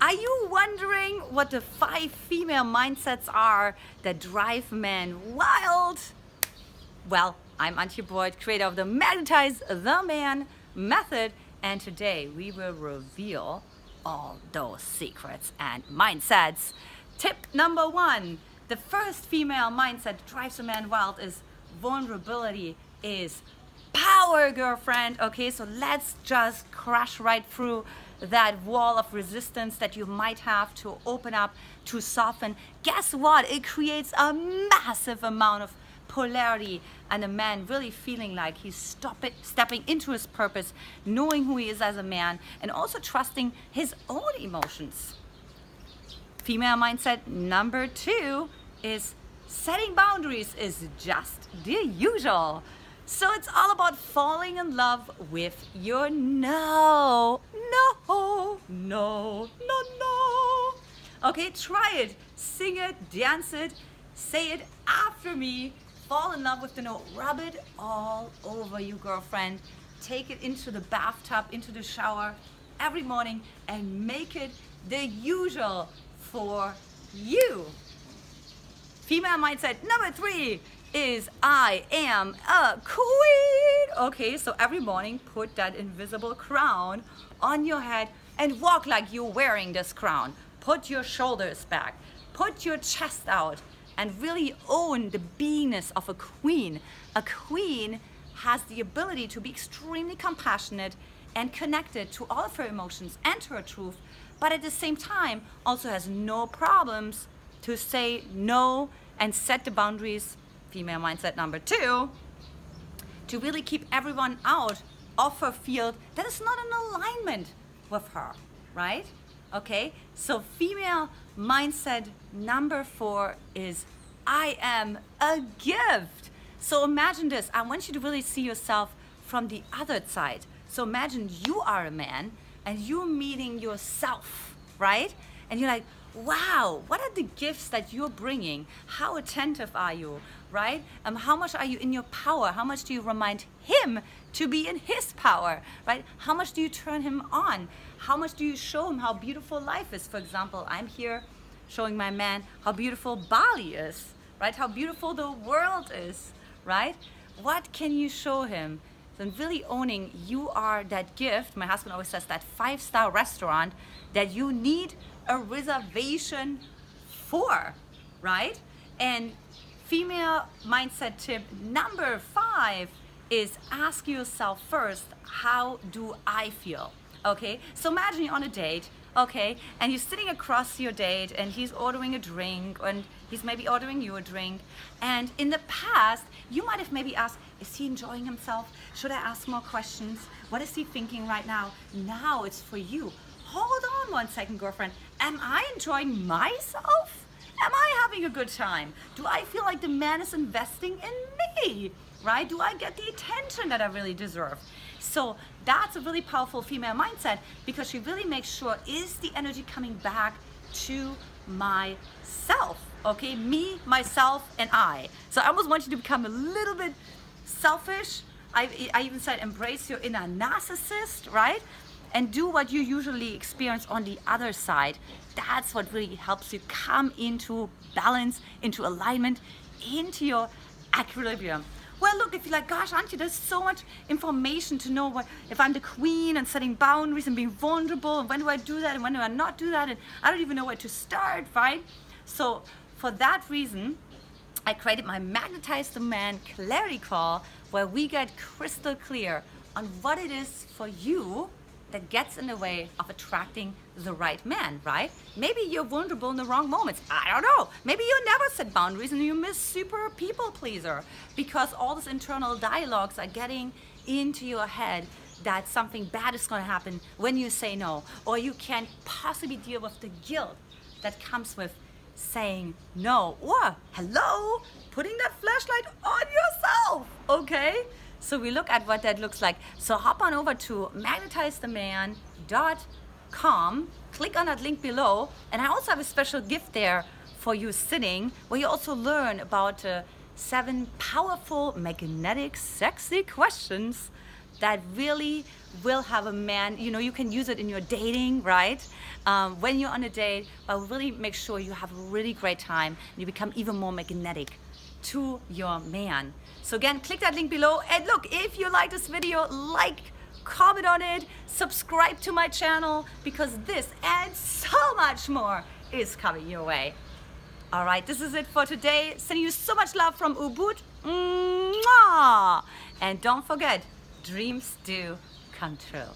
Are you wondering what the 5 female mindsets are that drive men wild? Well, I'm Antia Boyd, creator of the Magnetize The Man Method, and today we will reveal all those secrets and mindsets. Tip number 1, the first female mindset that drives a man wild is vulnerability is power, girlfriend. Okay, so let's just crash right through that wall of resistance that you might have to open up, to soften. Guess what? It creates a massive amount of polarity and a man really feeling like he's stepping into his purpose, knowing who he is as a man, and also trusting his own emotions. Female mindset number 2 is setting boundaries is just the usual. So it's all about falling in love with your no. Okay, try it, sing it, dance it, say it after me. Fall in love with the no. Rub it all over you, girlfriend. Take it into the bathtub, into the shower every morning and make it the usual for you. Female mindset number 3 is I am a queen. Okay, so every morning put that invisible crown on your head and walk like you're wearing this crown. Put your shoulders back, put your chest out, and really own the beingness of a queen. A queen has the ability to be extremely compassionate and connected to all of her emotions and to her truth, but at the same time also has no problems to say no and set the boundaries. Female mindset number 2, to really keep everyone out of her field that is not in alignment with her, right? Okay, so female mindset number 4 is I am a gift. So imagine this. I want you to really see yourself from the other side. So imagine you are a man and you're meeting yourself, right? And you're like, wow, what are the gifts that you're bringing? How attentive are you, right? How much are you in your power? How much do you remind him to be in his power, right? How much do you turn him on? How much do you show him how beautiful life is? For example, I'm here showing my man how beautiful Bali is, right? How beautiful the world is, right? What can you show him? Then really owning you are that gift. My husband always says that 5-star restaurant that you need a reservation for, right? And female mindset tip number 5 is ask yourself first, how do I feel? Okay, so imagine you're on a date, okay, and you're sitting across your date and he's ordering a drink and he's maybe ordering you a drink, and in the past you might have maybe asked, is he enjoying himself? Should I ask more questions? What is he thinking right now? Now it's for you. Hold on one second, girlfriend. Am I enjoying myself? Am I having a good time? Do I feel like the man is investing in me, right? Do I get the attention that I really deserve? So that's a really powerful female mindset because she really makes sure, is the energy coming back to myself? Okay, me, myself, and I. So I almost want you to become a little bit selfish. I even said embrace your inner narcissist, right? And do what you usually experience on the other side. That's what really helps you come into balance, into alignment, into your equilibrium. Well, look, if you're like, gosh, Antje, there's so much information to know if I'm the queen and setting boundaries and being vulnerable, and when do I do that and when do I not do that, and I don't even know where to start, right? So for that reason, I created my Magnetize the Man Clarity Call, where we get crystal clear on what it is for you that gets in the way of attracting the right man, right? Maybe you're vulnerable in the wrong moments. I don't know. Maybe you never set boundaries and you miss super people pleaser because all these internal dialogues are getting into your head that something bad is going to happen when you say no, or you can't possibly deal with the guilt that comes with saying no, or hello, putting that flashlight on yourself, okay? So we look at what that looks like. So hop on over to magnetizetheman.com, click on that link below, and I also have a special gift there for you sitting, where you also learn about 7 powerful, magnetic, sexy questions that really will have a man, you know, you can use it in your dating, right? When you're on a date, but really make sure you have a really great time and you become even more magnetic to your man. So again, click that link below. And look, if you like this video, like, comment on it, subscribe to my channel, because this and so much more is coming your way. All right, this is it for today. Sending you so much love from Ubud. Mwah! And don't forget, dreams do come true.